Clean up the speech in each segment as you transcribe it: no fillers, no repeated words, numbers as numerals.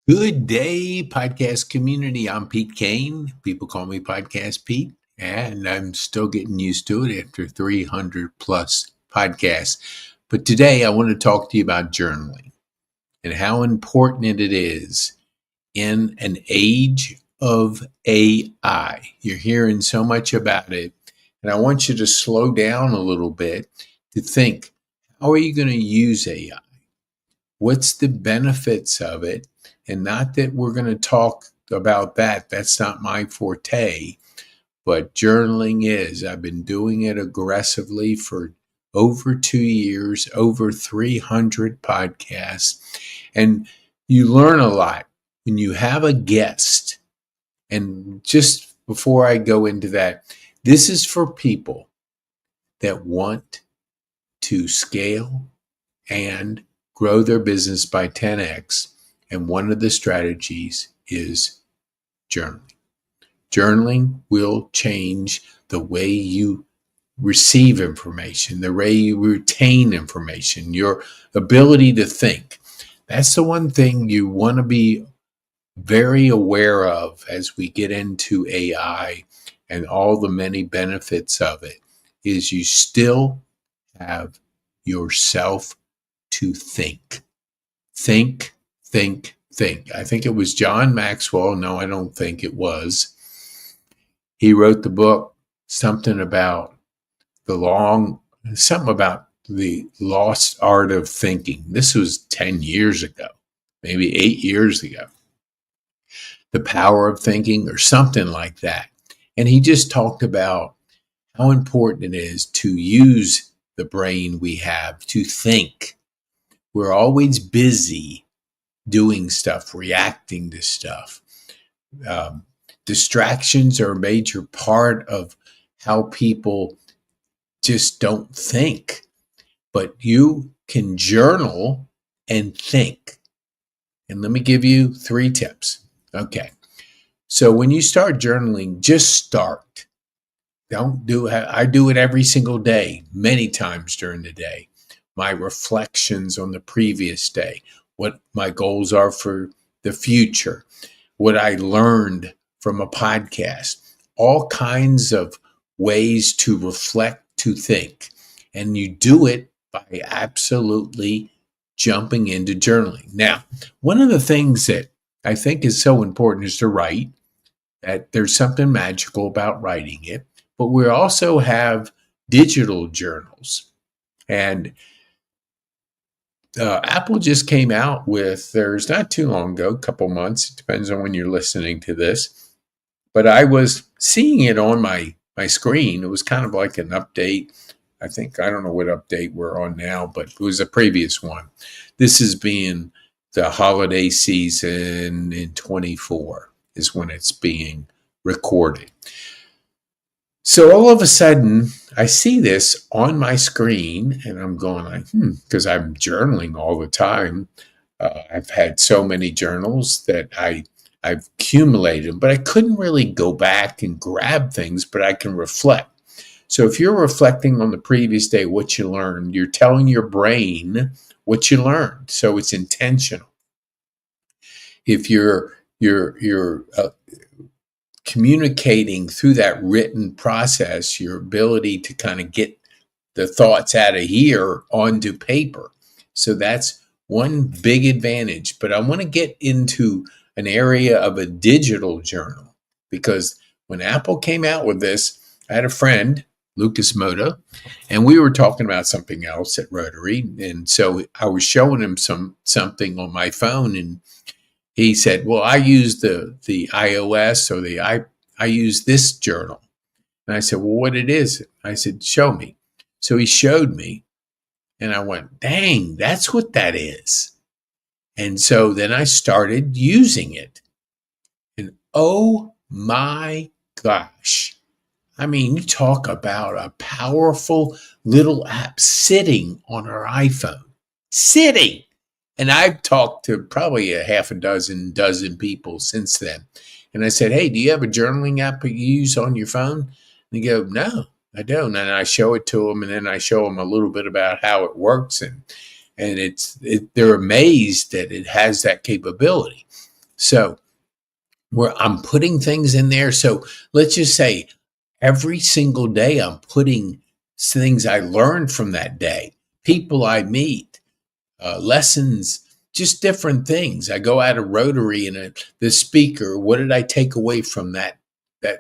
Good day, podcast community. I'm Pete Kane. People call me Podcast Pete, and I'm still getting used to it after 300 plus podcasts. But today I want to talk to you about journaling and how important it is in an age of AI. You're hearing so much about it, and I want you to slow down a little bit to think, how are you going to use AI? What's the benefits of it? And not that we're going to talk about that. That's not my forte, but journaling is. I've been doing it aggressively for over 2 years, over 300 podcasts. And you learn a lot when you have a guest. And just before I go into that, this is for people that want to scale and grow their business by 10x. And one of the strategies is journaling. Journaling will change the way you receive information, the way you retain information, your ability to think. That's the one thing you want to be very aware of as we get into AI and all the many benefits of it, is you still have yourself to think. Think, think, think. I think it was John Maxwell. No, I don't think it was. He wrote the book, something about the lost art of thinking. This was 10 years ago, maybe 8 years ago. The power of thinking or something like that. And he just talked about how important it is to use the brain we have to think. We're always busy doing stuff, reacting to stuff. Distractions are a major part of how people just don't think. But you can journal and think. And let me give you 3 tips. Okay. So when you start journaling, just start. Don't do it. I do it every single day, many times during the day. My reflections on the previous day, what my goals are for the future, what I learned from a podcast, all kinds of ways to reflect, to think. And you do it by absolutely jumping into journaling. Now, one of the things that I think is so important is to write, that there's something magical about writing it, but we also have digital journals. And Apple just came out with, there's not too long ago, a couple months, it depends on when you're listening to this, but I was seeing it on my screen. It was kind of like an update. I don't know what update we're on now, but it was a previous one. This is being the holiday season in 24 is when it's being recorded. So all of a sudden, I see this on my screen, and I'm going like, because I'm journaling all the time. I've had so many journals that I've accumulated, but I couldn't really go back and grab things, but I can reflect. So if you're reflecting on the previous day, what you learned, you're telling your brain what you learned. So it's intentional. If you're communicating through that written process, your ability to kind of get the thoughts out of here onto paper. So that's one big advantage. But I want to get into an area of a digital journal, because when Apple came out with this, I had a friend, Lucas Moda, and we were talking about something else at Rotary. And so I was showing him something on my phone, and he said, well, I use the iOS, or I use this journal. And I said, well, what it is? I said, show me. So he showed me, and I went, dang, that's what that is. And so then I started using it. And oh my gosh. I mean, you talk about a powerful little app sitting on our iPhone. Sitting. And I've talked to probably a half a dozen people since then. And I said, hey, do you have a journaling app you use on your phone? And they go, no, I don't. And I show it to them, and then I show them a little bit about how it works. And they're amazed that it has that capability. So where I'm putting things in there. So let's just say every single day I'm putting things I learned from that day, people I meet, lessons, just different things. I go out of Rotary and the speaker. What did I take away from that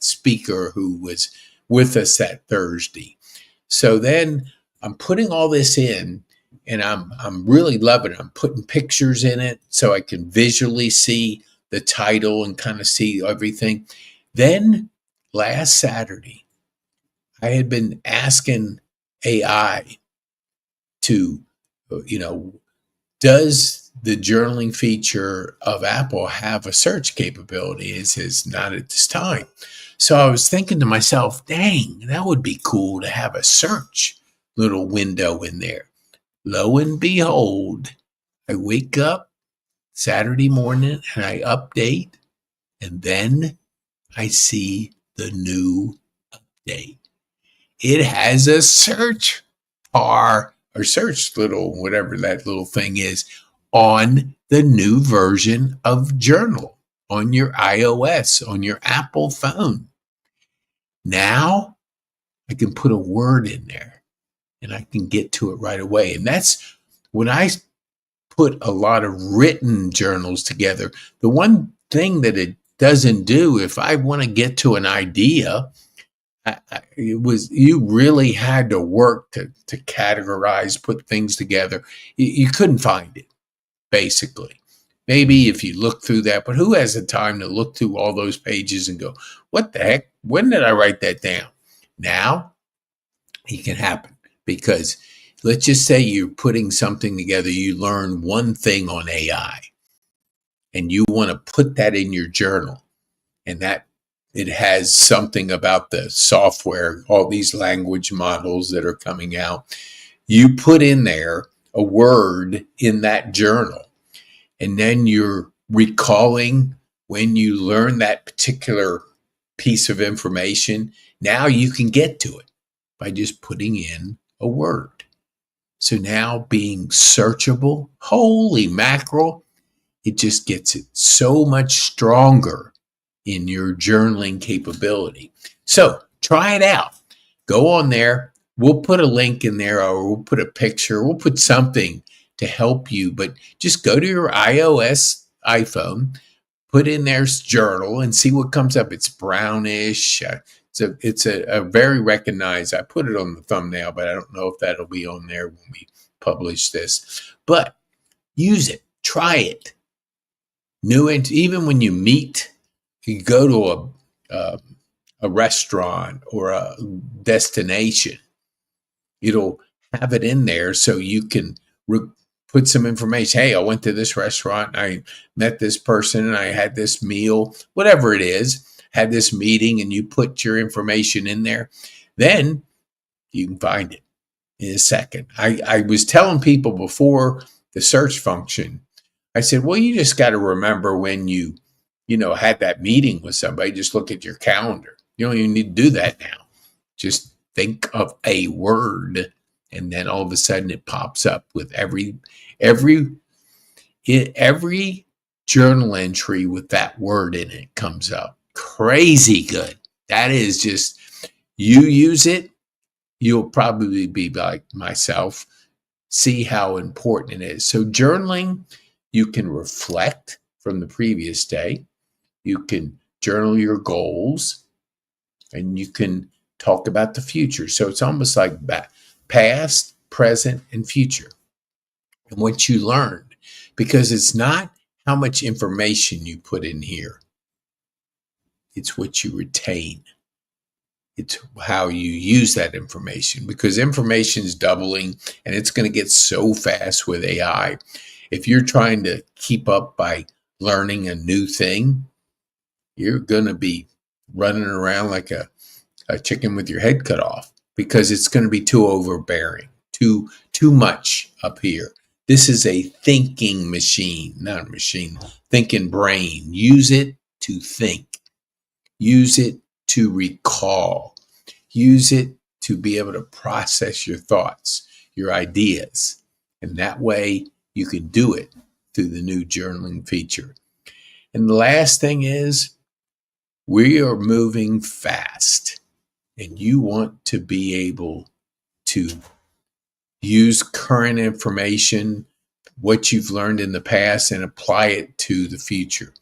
speaker who was with us that Thursday? So then I'm putting all this in, and I'm really loving it. I'm putting pictures in it so I can visually see the title and kind of see everything. Then last Saturday, I had been asking AI to, you know, does the journaling feature of Apple have a search capability? It says not at this time. So I was thinking to myself, dang, that would be cool to have a search little window in there. Lo and behold, I wake up Saturday morning and I update, and then I see the new update. It has a search bar or search little, whatever that little thing is, on the new version of Journal on your iOS, on your Apple phone. Now I can put a word in there and I can get to it right away. And that's when I put a lot of written journals together. The one thing that it doesn't do, if I want to get to an idea, it was, you really had to work to categorize, put things together. You couldn't find it, basically. Maybe if you look through that, but who has the time to look through all those pages and go, what the heck? When did I write that down? Now it can happen, because let's just say you're putting something together, you learn one thing on AI and you want to put that in your journal, and that it has something about the software, all these language models that are coming out. You put in there a word in that journal, and then you're recalling when you learn that particular piece of information. Now you can get to it by just putting in a word. So now being searchable, holy mackerel, it just gets it so much stronger in your journaling capability. So try it out. Go on there. We'll put a link in there, or we'll put a picture. We'll put something to help you. But just go to your iOS iPhone, put in there's journal, and see what comes up. It's brownish. It's a very recognized. I put it on the thumbnail, but I don't know if that'll be on there when we publish this. But use it. Try it. New, and even when you meet, you go to a restaurant or a destination, it'll have it in there so you can put some information. Hey, I went to this restaurant, I met this person, and I had this meal, whatever it is, had this meeting, and you put your information in there. Then you can find it in a second. I was telling people before the search function, I said, well, you just got to remember when you had that meeting with somebody, just look at your calendar. You don't even need to do that now. Just think of a word, and then all of a sudden it pops up with every journal entry with that word in it comes up. Crazy good. That is just, you use it, you'll probably be like myself, see how important it is. So journaling, you can reflect from the previous day. You can journal your goals, and you can talk about the future. So it's almost like past, present, and future, and what you learned, because it's not how much information you put in here. It's what you retain. It's how you use that information, because information is doubling, and it's going to get so fast with AI. If you're trying to keep up by learning a new thing, you're going to be running around like a chicken with your head cut off, because it's going to be too overbearing, too much up here. This is a thinking machine, not a machine, thinking brain. Use it to think. Use it to recall. Use it to be able to process your thoughts, your ideas. And that way you can do it through the new journaling feature. And the last thing is, we are moving fast, and you want to be able to use current information, what you've learned in the past, and apply it to the future.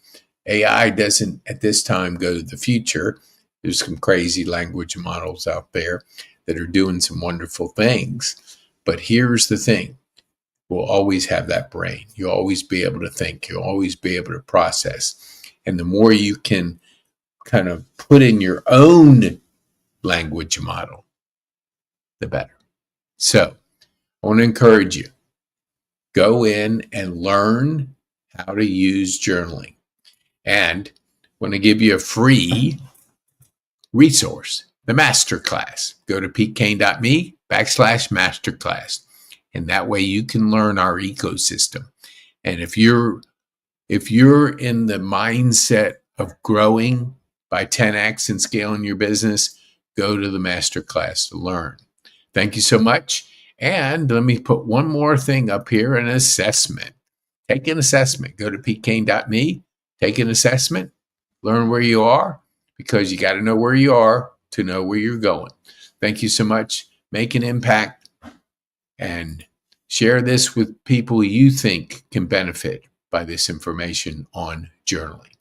AI doesn't at this time go to the future. There's some crazy language models out there that are doing some wonderful things. But here's the thing. We'll always have that brain. You'll always be able to think. You'll always be able to process. And the more you can kind of put in your own language model, the better. So I want to encourage you. Go in and learn how to use journaling. And I want to give you a free resource, the masterclass. Go to petekane.me/masterclass. And that way you can learn our ecosystem. And if you're in the mindset of growing by 10x and scaling your business, go to the masterclass to learn. Thank you so much. And let me put one more thing up here, an assessment. Take an assessment. Go to petekane.me, take an assessment, learn where you are, because you got to know where you are to know where you're going. Thank you so much. Make an impact and share this with people you think can benefit by this information on journaling.